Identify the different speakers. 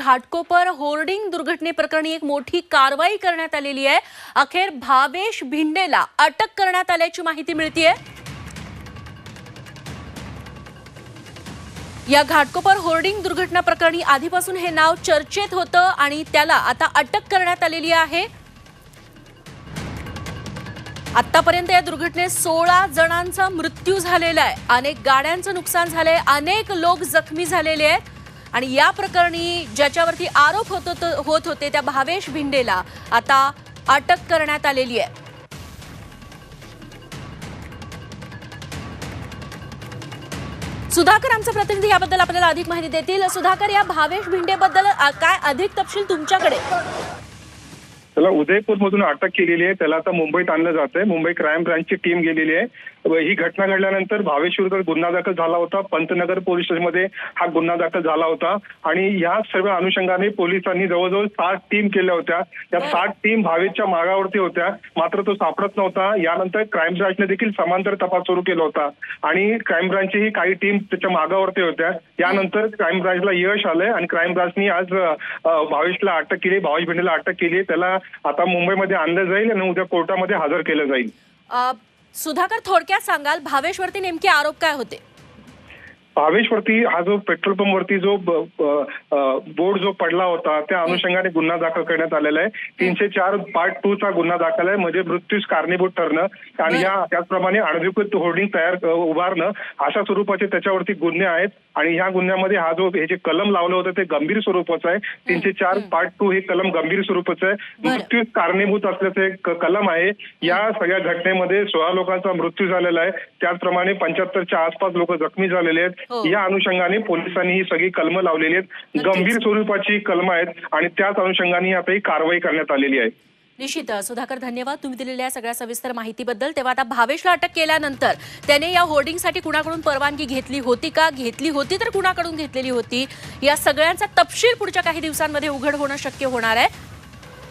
Speaker 1: Ghatkopar hoarding दुर्घटनेप्रकरणी एक मोठी कारवाई करण्यात आलेली आहे। अखेर भावेश भिंडेला अटक करण्यात आल्याची माहिती मिळतेय। या घाटकोपर होर्डिंग दुर्घटना प्रकरणी आधीपासून हे नाव चर्चेत होतं आणि त्याला आता अटक करण्यात आलेली आहे। आतापर्यंत या दुर्घटनेत 16 जणांचा मृत्यू झालेला आहे। अनेक गाड्यांचं नुकसान झालंय, अनेक लोक जखमी झालेले आहेत आणि या प्रकरणी ज्याच्यावरती आरोप होत होते त्या भावेश भिंडेला आता अटक करण्यात आलेली आहे। सुधाकर आमचे प्रतिनिधी याबद्दल आपल्याला अधिक माहिती देतील। सुधाकर, या भावेश भिंडेबद्दल काय अधिक तपशील तुमच्याकडे?
Speaker 2: त्याला उदयपूरमधून अटक केलेली आहे। त्याला आता मुंबईत आणलं जातंय। मुंबई क्राईम ब्रांचची टीम गेलेली आहे। ही घटना घडल्यानंतर भावेश विरुद्ध गुन्हा दाखल झाला होता। पंतनगर पोलीस स्टेशनमध्ये हा गुन्हा दाखल झाला होता आणि या सर्व अनुषंगाने पोलिसांनी जवळजवळ 7 टीम केल्या होत्या। या 7 टीम भावेशच्या मागावरती होत्या, मात्र तो सापडत नव्हता। यानंतर क्राईम ब्रांचने देखील समांतर तपास सुरू केला होता आणि क्राईम ब्रांचची काही टीम त्याच्या मागावरती होत्या। यानंतर क्राईम ब्रांचला यश आलंय आणि क्राईम ब्रांचनी आज भावेशला अटक केली, भावेश भिंडेला अटक केली। त्याला आता मुंबईमध्ये आणलं जाईल आणि उद्या कोर्टामध्ये हजर केलं जाईल।
Speaker 1: सुधाकर, थोडक्यात सांगाल भावेशवरती नेमके आरोप काय होते?
Speaker 2: भावेशवरती हा जो पेट्रोल पंप वरती जो बोर्ड जो पडला होता त्या अनुषंगाने गुन्हा दाखल करण्यात आलेला आहे। 304 पार्ट 2 चा गुन्हा दाखल आहे, म्हणजे मृत्यूस कारणीभूत ठरणं आणि त्याचप्रमाणे अनधिकृत होर्डिंग उभारणं अशा स्वरूपाचे त्याच्यावरती गुन्हे आहेत आणि ह्या गुन्ह्यामध्ये हा जो हे जे कलम लावलं होतं ते गंभीर स्वरूपाचं आहे। 304 पार्ट 2 हे कलम गंभीर स्वरूपाचं आहे, मृत्यूस कारणीभूत असल्याचं एक कलम आहे। या सगळ्या घटनेमध्ये 16 लोकांचा मृत्यू झालेला आहे, त्याचप्रमाणे 75च्या आसपास लोक जखमी झालेले आहेत। या अनुषंगाने पोलिसांनी ही सगळी कलमं लावलेली आहेत, गंभीर स्वरूपाची कलमं आहेत आणि त्याच अनुषंगाने आता ही कारवाई करण्यात आलेली आहे।
Speaker 1: निश्चित सुधाकर, धन्यवाद तुम्ही दिलेल्या सगळ्या सविस्तर माहितीबद्दल। तेव्हा आता भावेशला अटक केल्यानंतर त्याने या होर्डिंगसाठी कुणाकडून परवानगी घेतली होती का, घेतली होती तर कुणाकडून घेतलेली होती, या सगळ्यांचा तपशील पुढच्या काही दिवसांमध्ये उघड होणं शक्य होणार आहे।